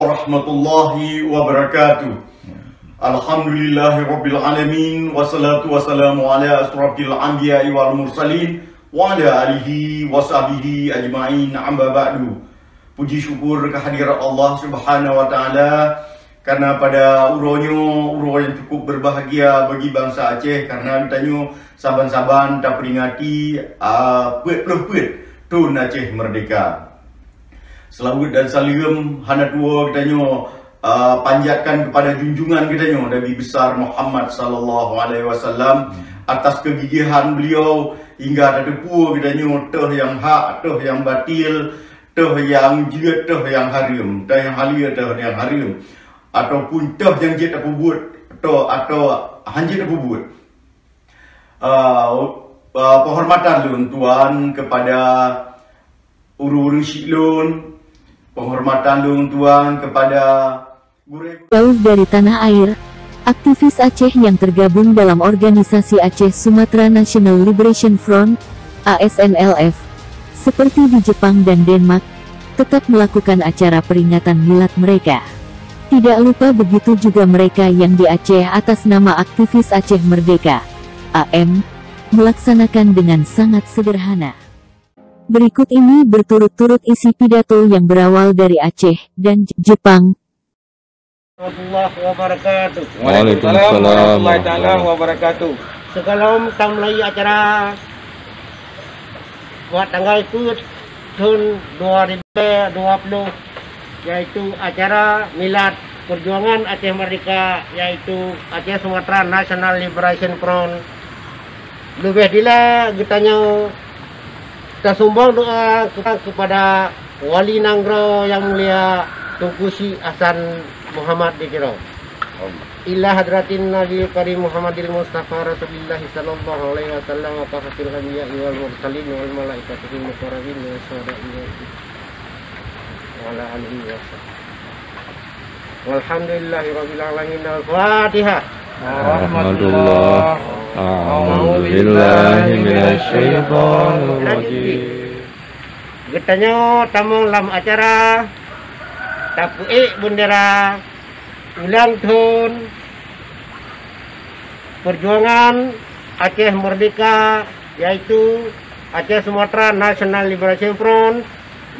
Warahmatullahi wabarakatuh. Alhamdulillahirabbil alamin, wassalatu wassalamu ala asrofil anbiya'i wal mursalin wa ala alihi washabihi ajma'in, amma ba'du. Puji syukur kehadirat Allah Subhanahu wa taala karena pada uro yang cukup berbahagia bagi bangsa Aceh, karena ditanya saban-saban tak peringati pet Tun Aceh Merdeka. Selawat dan salam hana tua kitanya panjatkan kepada junjungan kitanya Nabi besar Muhammad sallallahu alaihi wasallam atas kegigihan beliau hingga ada depu kitanya teh yang hak, teh yang batil, teh yang jihad, teh yang haram, teh yang halia, teh yang haram, ataupun teh yang jihad apa buat atau hanjit apa buat. Penghormatan lun tuan kepada uru-uru Syiklun, penghormatan lun tuan kepada jauh dari tanah air, aktivis Aceh yang tergabung dalam organisasi Aceh Sumatra National Liberation Front (ASNLF), seperti di Jepang dan Denmark, tetap melakukan acara peringatan milad mereka. Tidak lupa begitu juga mereka yang di Aceh atas nama aktivis Aceh Merdeka (AM), melaksanakan dengan sangat sederhana. Berikut ini berturut-turut isi pidato yang berawal dari Aceh dan Jepang. Warahmatullahi wabarakatuh. Waalaikumsalam warahmatullahi wabarakatuh. Sebelum kita mulai acara buat tanggal itu tahun 2020, yaitu acara Milad Perjuangan Aceh Merdeka, yaitu Aceh Sumatra National Liberation Front. Lebih dila kita sumbang doa kepada Wali Nanggro yang mulia Tunku Syekh Hasan Muhammad Dikiro, ila hadratin Nabi Karim Muhammadil Mustafa Rasulullah sallallahu alaihi wasallam wa fatil anbiya wal mursalin wal malaikatil muqarrabin wa syuhada'i wa ala alihi wa sahbihi. Walhamdulillahirabbil alamin. Al-Fatihah. Alhamdulillah. A'udzubillahi minasyaitonir rajim. Getanya tamu dalam acara Tapuik bendera ulang tahun Perjuangan Aceh Merdeka, yaitu Aceh Sumatra National Liberation Front,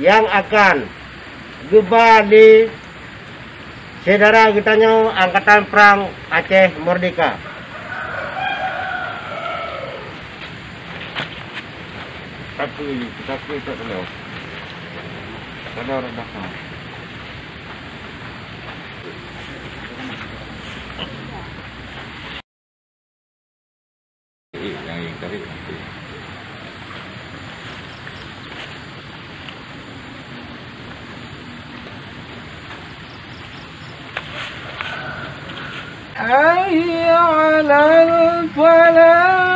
yang akan gebah di saudara kitanya Angkatan Perang Aceh Merdeka. Tapi itu dulu. Ada orang datang. Yang tarik nanti. Hayya 'alal falah.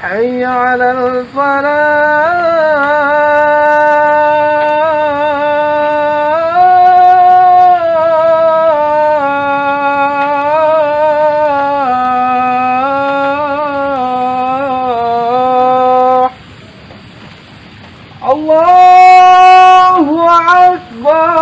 حي على الفلاح. الله أكبر.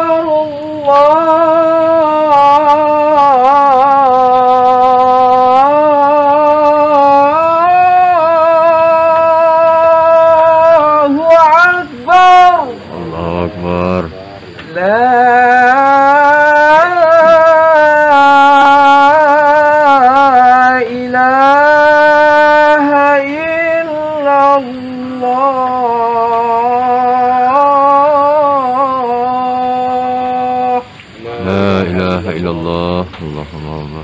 illallah Allahumma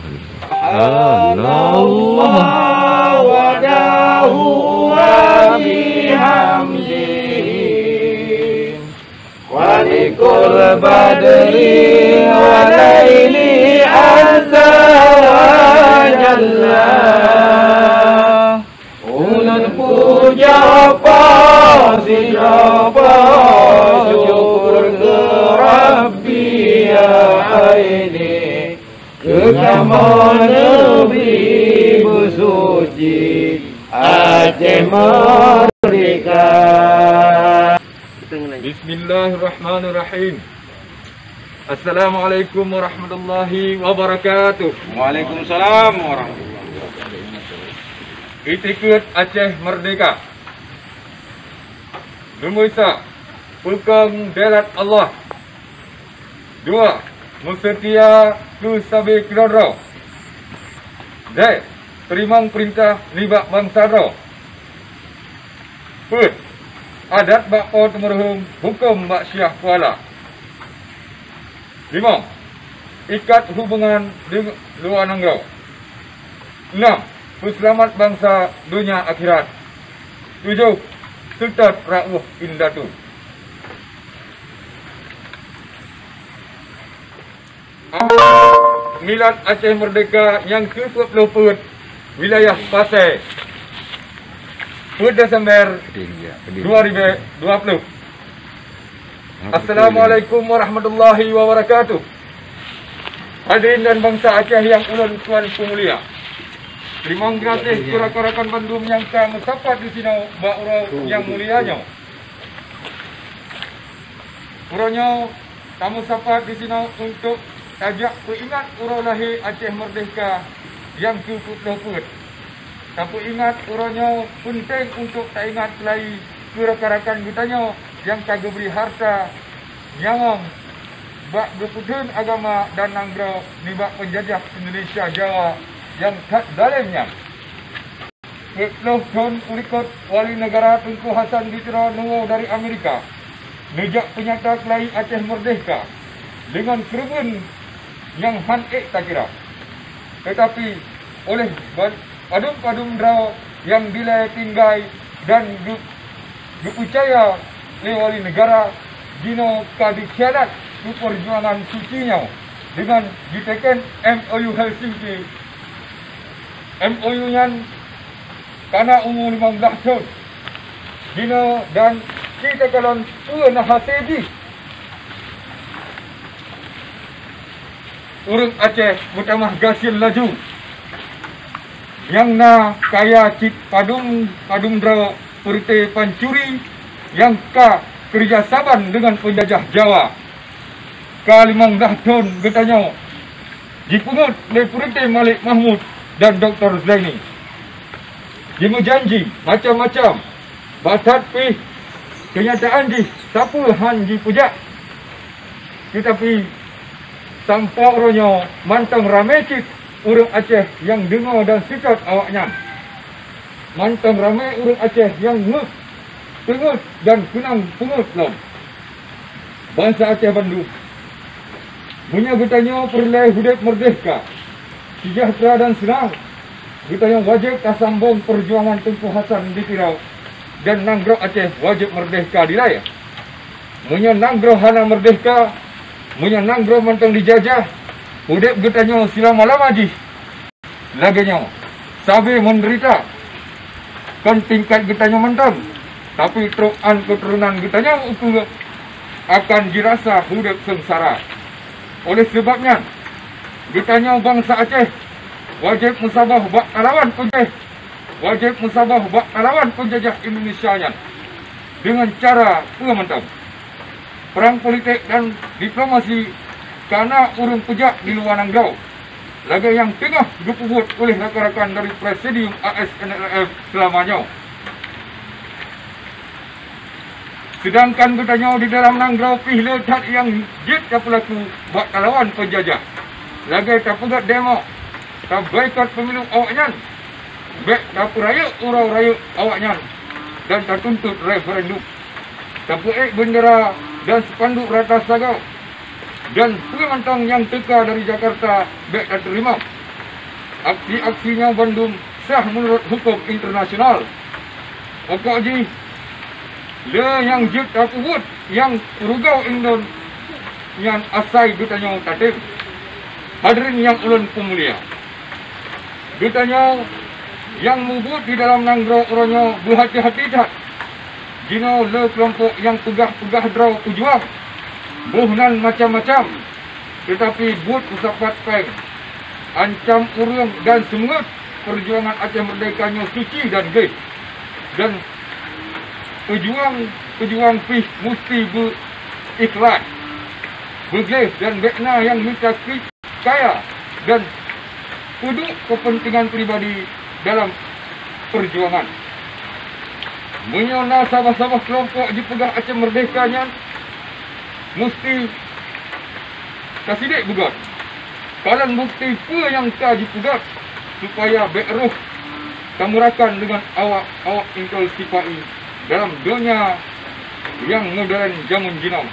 Allah wa dahu wa bihamdihi wa likul badri wa laili azza wa jalla ulun puja siapa syukur ke Rabbi ya aini Kekama Nabi bersuci Aceh merdeka. Bismillahirrahmanirrahim. Assalamualaikum warahmatullahi wabarakatuh. Waalaikumsalam warahmatullahi wabarakatuh. Itikad Aceh Merdeka. Nombor 1, Pegang Delat Allah. 2, Musetia ku sabi kira-kira. D, Terimang perintah libak bangsa ro. Put, adat bakpo temerhum hukum bak syah kuala. 5, ikat hubungan di luar nanggau. 6, Puselamat bangsa dunia akhirat. 7, Sultan Ra'uh Indatu. Milad Aceh Merdeka yang ke-20 wilayah Pasir 10 Desember 2020. Assalamualaikum warahmatullahi wabarakatuh. Hadirin dan bangsa Aceh yang ulun tuan pemulia. Terima kasih rakan-rakan bandum yang kami sapat di sini bak urau yang mulianya. Uraunya kamu sapat di sini untuk ajak peringat urau lahir Aceh Merdeka yang ke-20. Tapi ingat uraunya penting untuk tak ingat lagi rakan-rakan kitanya yang tak beri harta nyawang bak berpudun agama dan nanggro ni bak penjajah Indonesia Jawa yang tak zalimnya. Tahun ulikot wali negara Tunku Hasan Ditro Nuwo dari Amerika nejak penyata kelai Aceh Merdeka dengan kerumun yang hanik tak kira. Tetapi oleh padum-padum draw yang dilai tinggai dan dipercaya oleh wali negara dino kadikhianat di perjuangan sucinya dengan ditekan MOU Helsinki. MOU-nya karena umur 15 tahun dino dan kita kalon puan hasedi urang Aceh bertamah gasil laju yang na kaya cik padum draw perite pancuri yang ka kerjasaban dengan penjajah Jawa ka 15 tahun getanya dipungut oleh perite Malik Mahmud dan Dr. Zaini. Dia menjanji macam-macam batat pi kenyataan di sapu hanji pujak. Tetapi sampai orangnya mantang ramai cik urang Aceh yang dengar dan sikat awaknya. Mantang ramai urang Aceh yang nguk, tengut dan kunang pungut lom. Bangsa Aceh Bandung punya getanya perlai hidup merdeka, sejahtera dan senang. Kita yang wajib tak sambung perjuangan Tunku Hasan di Tirau dan nanggro Aceh wajib merdeka di raya. Munya nanggro hana merdeka, munya nanggro mantang dijajah, hidup getanya selama-lama ji. Laginya, sabi menderita, kan tingkat getanya mantang, tapi teruan keturunan getanya ukur akan dirasa hidup sengsara. Oleh sebabnya, getanya bangsa Aceh wajib musabah bak lawan penjajah, wajib musabah bak lawan penjajah Indonesia dengan cara pengamantan perang politik dan diplomasi karena urung pejak di luar nanggau. Laga yang tengah dipubut oleh rakan-rakan dari Presidium ASNLF selamanya. Sedangkan bertanya di dalam nanggau pihak letak yang jid tak pelaku bak lawan penjajah. Laga tak pegat demo, tak boikot pemilu awaknya, baik tak raya urau raya awaknya dan tak tuntut referendum. Tak buat bendera dan spanduk ratas sagau dan pengamantang yang teka dari Jakarta baik tak terima. Aksi-aksinya Bandung sah menurut hukum internasional. Pokok ji, le yang jid tak ubud yang rugau Indon yang asai ditanya tatim. Hadirin yang ulun pemulia, ditanya yang mubut di dalam nanggro orangnya berhati-hati tak. Jino le kelompok yang pegah-pegah draw tujuan buhnan macam-macam, tetapi but usapat peng ancam urung dan semut perjuangan Aceh merdekanya suci dan gay. Dan pejuang pih mesti berikhlas, bergeh dan bekna yang minta kaya dan kudu kepentingan pribadi dalam perjuangan. Menyona sabah-sabah kelompok dipegang Aceh merdekanya mesti kasidik bugat. Kalian bukti apa yang ka dipegat supaya beruh kamurakan dengan awak ingkol sipai dalam dunia yang modern zaman jinom.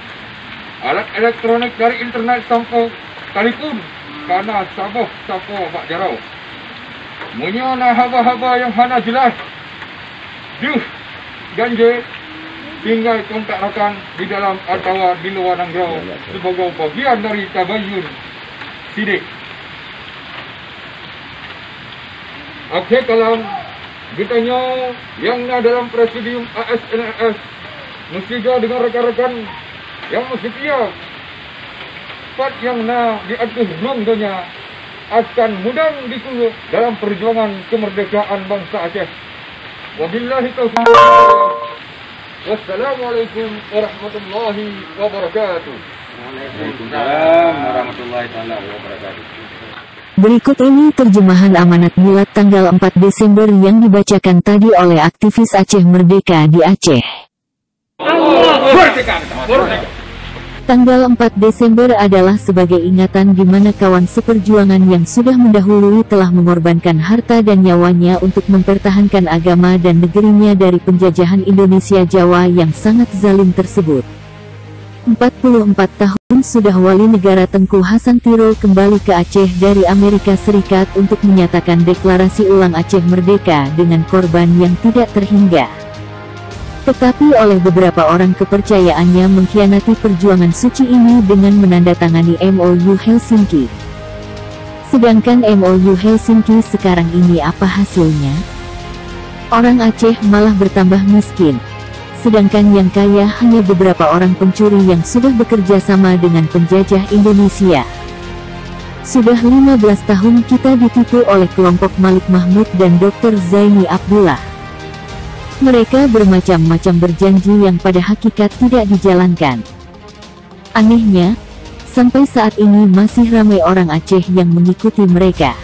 Alat elektronik dari internet sampai telefon karena sabah bak jarau. Menyana haba-haba yang hana jelas. Janji tinggal kontak rakan di dalam atau di luar nanggau sebagai bagian dari tabayun sidik. Oke, kalau ditanya yang dalam presidium ASNLF mesti dengan rekan-rekan yang mesti siap part yang diatur belumnya akan mudah dikul dalam perjuangan kemerdekaan bangsa Aceh. Wabillahi taufiq. Wassalamualaikum warahmatullahi wabarakatuh. Waalaikumsalam warahmatullahi wabarakatuh. Berikut ini terjemahan amanat milad tanggal 4 Desember yang dibacakan tadi oleh aktivis Aceh Merdeka di Aceh. Tanggal 4 Desember adalah sebagai ingatan di mana kawan seperjuangan yang sudah mendahului telah mengorbankan harta dan nyawanya untuk mempertahankan agama dan negerinya dari penjajahan Indonesia Jawa yang sangat zalim tersebut. 44 tahun sudah wali negara Tengku Hasantiro kembali ke Aceh dari Amerika Serikat untuk menyatakan deklarasi ulang Aceh Merdeka dengan korban yang tidak terhingga. Tetapi oleh beberapa orang kepercayaannya mengkhianati perjuangan suci ini dengan menandatangani MOU Helsinki. Sedangkan MOU Helsinki sekarang ini apa hasilnya? Orang Aceh malah bertambah miskin. Sedangkan yang kaya hanya beberapa orang pencuri yang sudah bekerja sama dengan penjajah Indonesia. Sudah 15 tahun kita ditipu oleh kelompok Malik Mahmud dan Dr. Zaini Abdullah. Mereka bermacam-macam berjanji yang pada hakikat tidak dijalankan. Anehnya, sampai saat ini masih ramai orang Aceh yang mengikuti mereka.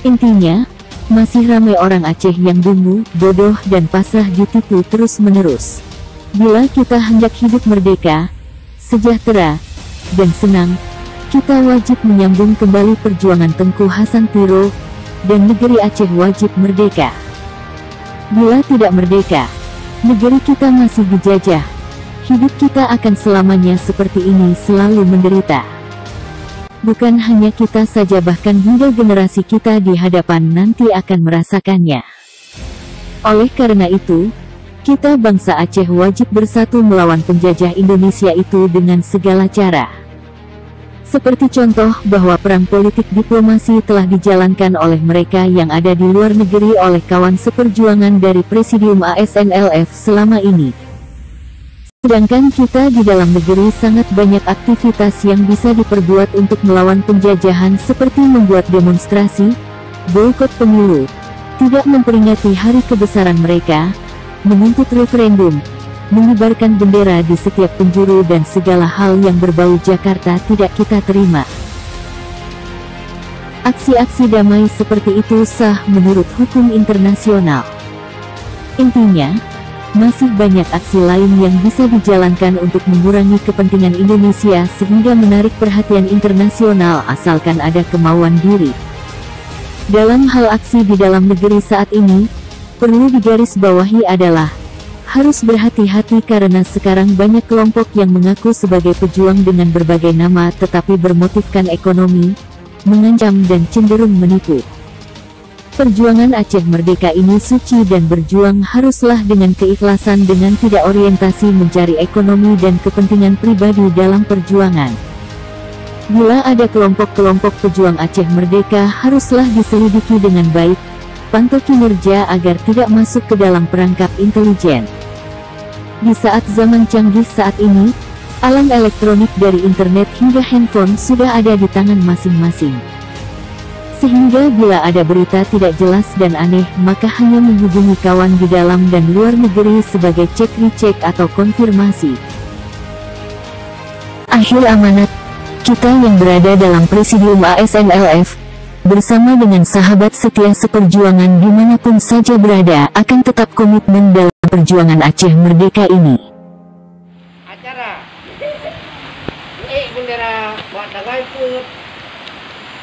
Intinya, masih ramai orang Aceh yang dungu, bodoh dan pasrah ditipu terus-menerus. Bila kita hendak hidup merdeka, sejahtera, dan senang, kita wajib menyambung kembali perjuangan Tengku Hasantiro, dan negeri Aceh wajib merdeka. Bila tidak merdeka, negeri kita masih dijajah. Hidup kita akan selamanya seperti ini selalu menderita. Bukan hanya kita saja bahkan hingga generasi kita di hadapan nanti akan merasakannya. Oleh karena itu, kita bangsa Aceh wajib bersatu melawan penjajah Indonesia itu dengan segala cara. Seperti contoh bahwa perang politik diplomasi telah dijalankan oleh mereka yang ada di luar negeri oleh kawan seperjuangan dari Presidium ASNLF selama ini. Sedangkan kita di dalam negeri sangat banyak aktivitas yang bisa diperbuat untuk melawan penjajahan seperti membuat demonstrasi, boikot pemilu, tidak memperingati hari kebesaran mereka, menuntut referendum, mengibarkan bendera di setiap penjuru dan segala hal yang berbau Jakarta tidak kita terima. Aksi-aksi damai seperti itu sah menurut hukum internasional. Intinya, masih banyak aksi lain yang bisa dijalankan untuk mengurangi kepentingan Indonesia sehingga menarik perhatian internasional asalkan ada kemauan diri. Dalam hal aksi di dalam negeri saat ini, perlu digarisbawahi adalah harus berhati-hati karena sekarang banyak kelompok yang mengaku sebagai pejuang dengan berbagai nama tetapi bermotifkan ekonomi, mengancam dan cenderung menipu. Perjuangan Aceh Merdeka ini suci dan berjuang haruslah dengan keikhlasan dengan tidak orientasi mencari ekonomi dan kepentingan pribadi dalam perjuangan. Bila ada kelompok-kelompok pejuang Aceh Merdeka haruslah diselidiki dengan baik, pantau kinerja agar tidak masuk ke dalam perangkap intelijen. Di saat zaman canggih saat ini, alat elektronik dari internet hingga handphone sudah ada di tangan masing-masing. Sehingga bila ada berita tidak jelas dan aneh, maka hanya menghubungi kawan di dalam dan luar negeri sebagai cek-recek atau konfirmasi. Akhir amanat, kita yang berada dalam Presidium ASNLF, bersama dengan sahabat setia seperjuangan dimanapun saja berada, akan tetap komitmen dalam perjuangan Aceh Merdeka ini. Acara bendera Batangai Put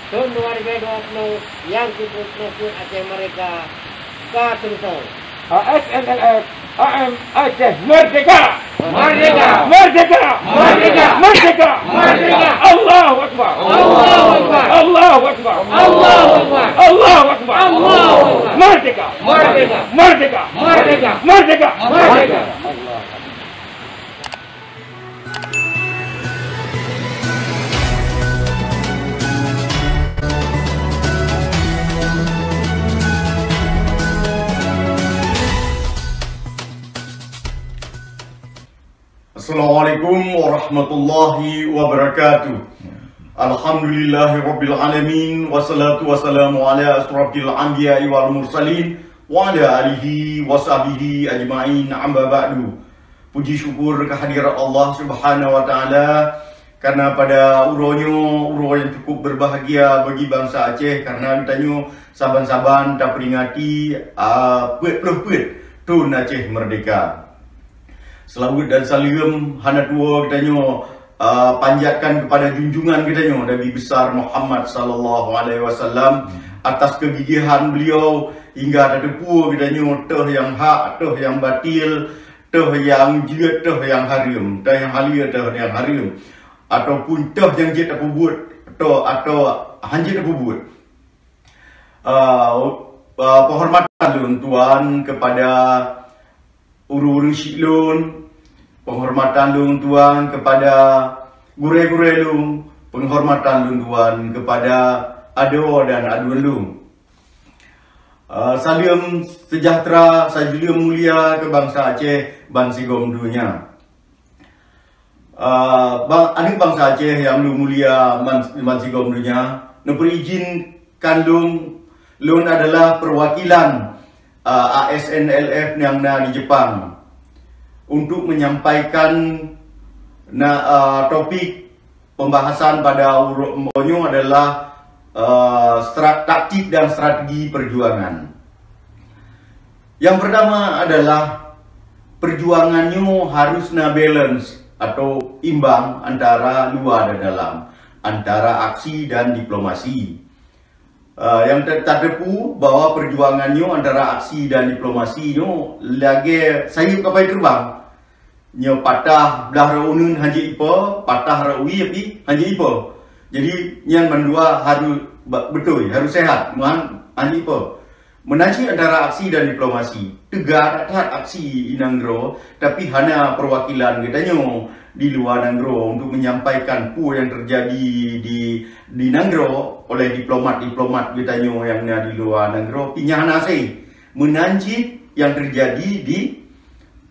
tahun 2020 yang disebut Aceh Merdeka K-Sumsel. ASNLF AM Aceh Merdeka! Merdeka! Merdeka! Merdeka! Merdeka! Merdeka! Allahu Akbar! Allahu Akbar! Allahu Akbar! Allahu Akbar! Allahu Akbar! Allahu Akbar! Merdeka! Merdeka! Merdeka! Merdeka! Merdeka! Merdeka! Assalamualaikum warahmatullahi wabarakatuh. Alhamdulillahirabbil alamin, wassalatu wassalamu ala asrofil anbiya'i wal mursalin wa ala alihi washabihi ajmain, amma ba'du. Puji syukur kehadirat Allah Subhanahu wa taala karena pada uro yang cukup berbahagia bagi bangsa Aceh, karena ditanya saban-saban tak peringati pet Tun Aceh Merdeka. Selawat dan salam hana tua katanya panjatkan kepada junjungan katanya Nabi besar Muhammad sallallahu alaihi wasallam atas kegigihan beliau hingga terdepu katanya teh yang hak, teh yang batil, teh yang jihad, teh yang haram, teh yang halia, teh yang haram, ataupun teh yang jihad apa buat atau hanjit apa buat. Penghormatan tuan kepada urus siklon, penghormatan tuan kepada gure-gure lung, penghormatan tuan kepada ado dan aduan lung. Salam sejahtera, salam mulia ke bangsa Aceh, bangsa dunia. Adik bangsa Aceh yang lu mulia bangsa dunia, neperizinkan lung adalah perwakilan ASNLF yang di Jepang untuk menyampaikan topik pembahasan pada urutannya adalah taktik dan strategi perjuangan. Yang pertama adalah perjuangannya harus balance atau imbang antara luar dan dalam, antara aksi dan diplomasi. Yang terdepu bahwa perjuangannya antara aksi dan diplomasinya lagi sayup kapal terbang. Nya patah belah raunun haji ipa, patah rawi api haji ipa. Jadi yang mendua harus betul, harus sehat, muan haji ipa. Menaji antara aksi dan diplomasi. Tegar tak aksi inanggro, tapi hanya perwakilan katanya di luar Nanggro untuk menyampaikan yang terjadi di Nanggro oleh diplomat katanya yang di luar Nanggro pinyah nasi menanci yang terjadi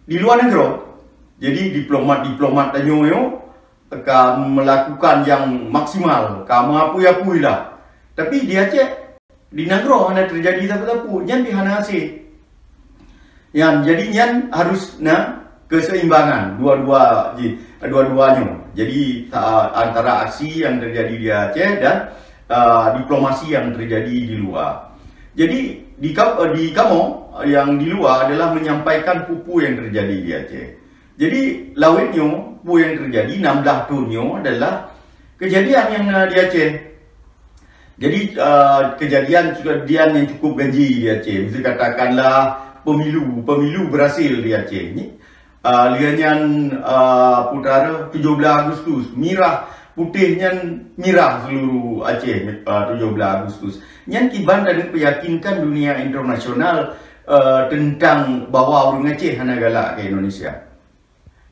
di luar Nanggro. Jadi diplomat tanya akan melakukan yang maksimal, kamu apui lah. Tapi di Aceh di Nanggro hanya terjadi tapu-tapu, yang di nasi. Yang jadi yang harus keseimbangan dua-duanya. Jadi antara aksi yang terjadi di Aceh dan diplomasi yang terjadi di luar. Jadi di kamu yang di luar adalah menyampaikan pupu yang terjadi di Aceh. Jadi lawitnya pupu yang terjadi 16 tahunnya adalah kejadian yang di Aceh. Jadi kejadian yang cukup ganji di Aceh. Misalnya katakanlah pemilu berhasil di Aceh ni. Lianyan putara 17 Agustus, mirah putihnya mirah seluruh Aceh 17 Agustus. Yang kiban dan meyakinkan dunia internasional tentang bahwa orang Aceh hanya galak ke Indonesia.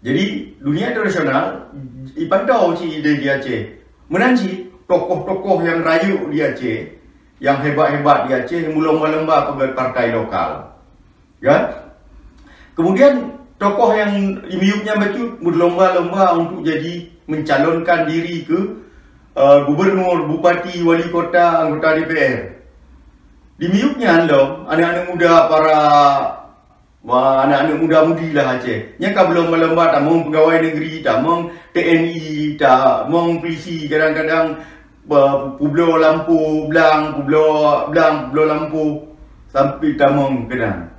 Jadi dunia internasional ipantau di Aceh menanci tokoh-tokoh yang rayu di Aceh, yang hebat-hebat di Aceh, yang lomba-lomba pegat partai lokal. Kan? Kemudian tokoh yang imiupnya betul berlomba-lomba untuk jadi mencalonkan diri ke gubernur, bupati, wali kota, anggota DPR. Di miupnya lo, anak-anak muda anak-anak muda-mudi lah Aceh. Nyaka belum melembat, tak mau pegawai negeri, tak mau TNI, tak mau polisi, kadang-kadang Pulau Lampu, Pulau Lampu, sampai tak mau kenal.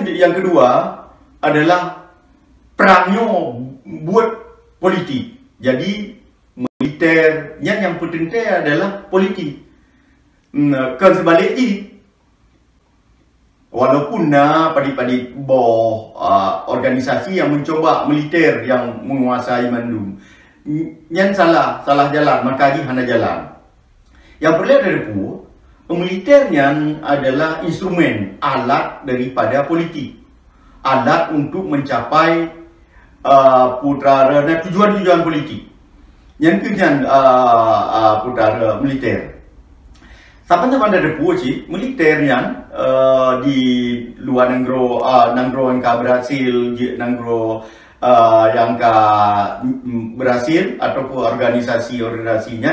Yang kedua adalah perangnya buat politik. Jadi militer yang penting adalah politik. Kan sebaliknya, walaupun padi-padi organisasi yang mencoba militer yang menguasai Mandung, yang salah jalan, maka hana jalan. Yang perlu dari militernya adalah instrumen, alat daripada politik, alat untuk mencapai tujuan-tujuan politik. Yang kemudian putara militer. Sampai ada militernya di luar negara yang berhasil, yang berhasil ataupun organisasinya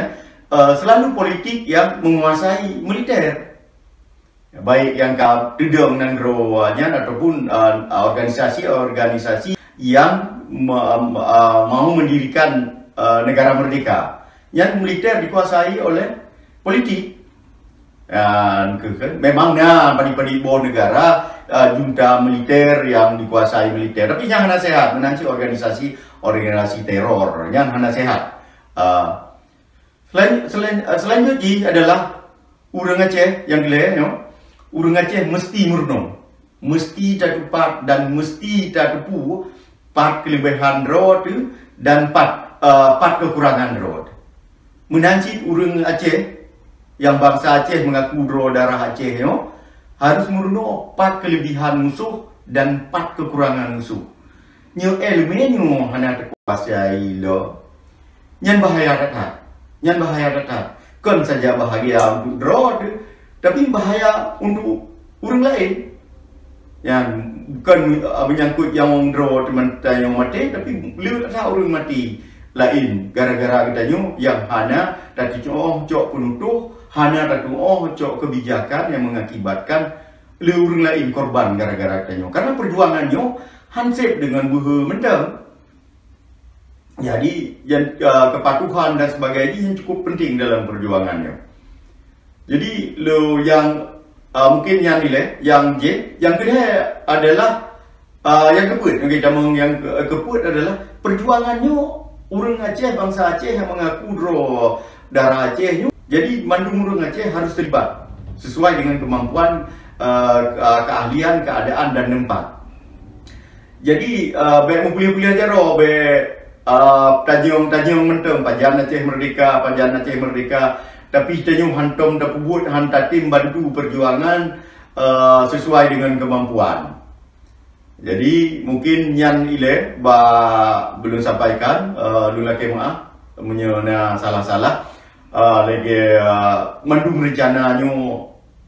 selalu politik yang menguasai militer. Baik yang kedeng negaranya ataupun organisasi yang mau mendirikan negara merdeka. Yang militer dikuasai oleh politik. Memang padi-padi bawah negara junta militer yang dikuasai militer, tapi yang hana sehat menanci organisasi teror yang hana sehat. Selanjutnya adalah urang Aceh yang gila, urang Aceh mesti murno, mesti tertupat dan mesti tertupu 4 kelebihan road dan 4 kekurangan road. Menanci urang Aceh yang bangsa Aceh mengaku darah Aceh, harus murno 4 kelebihan musuh dan 4 kekurangan musuh. Nyo elemennya hana terkuasai lo. Nyan bahaya dekat. Kan saja bahagia untuk draw, tapi bahaya untuk orang lain. Yang bukan menyangkut yang orang draw teman yang mati, tapi beliau tak tahu orang mati lain. Gara-gara katanya yang hana tadi cok penutuh, hana tadi cok kebijakan yang mengakibatkan orang lain korban gara-gara katanya. Karena perjuangannya hansip dengan buah mentang. Jadi kepatuhan dan sebagainya yang cukup penting dalam perjuangannya. Jadi lo yang mungkin yang nilai, yang J, yang kedua adalah yang keput. Yang keput adalah perjuangannya orang Aceh, bangsa Aceh yang mengaku darah Acehnya. Jadi mandung orang Aceh harus terlibat sesuai dengan kemampuan, keahlian, keadaan dan tempat. Jadi baik kuliah-kuliah aja tajung menteng Pajan Aceh Merdeka, tapi tajung hantom dah pubut hantar tim bantu perjuangan sesuai dengan kemampuan. Jadi mungkin yang ile belum sampaikan, lulaki maaf menyana salah-salah lagi mandung rencananya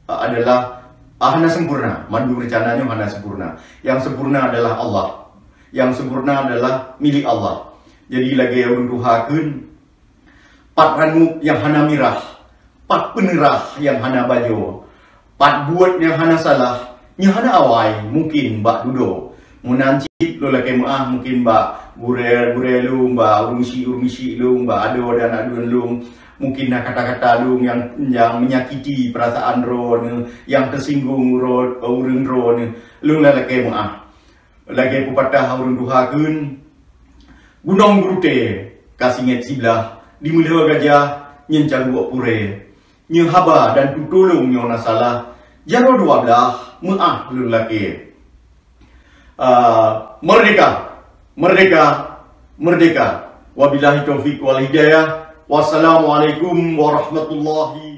adalah hana sempurna. Mandung rencananya hana sempurna. Yang sempurna adalah Allah. Yang sempurna adalah milik Allah. Jadi lagi orang tuhakeun 4 ranuk yang hana mirah, 4 penerah yang hana bajo, 4 buat yang hana salah, yang hana awai mungkin bak dudo. Munanci lo lagi maah mungkin bak gure lu, bak urungsi lu, bak ado dan aduan lu. Mungkin kata-kata lu yang menyakiti perasaan ro, yang tersinggung ro, urang ro, lu lagi maah. Lagi pepatah orang tuhakeun gunung berute kasinget sebelah dimulia gajah nyencang buat pure nyehaba dan tutulung nyona salah jaro 12 maaf lu laki. Merdeka. Wabillahi taufiq wal hidayah. Wassalamualaikum warahmatullahi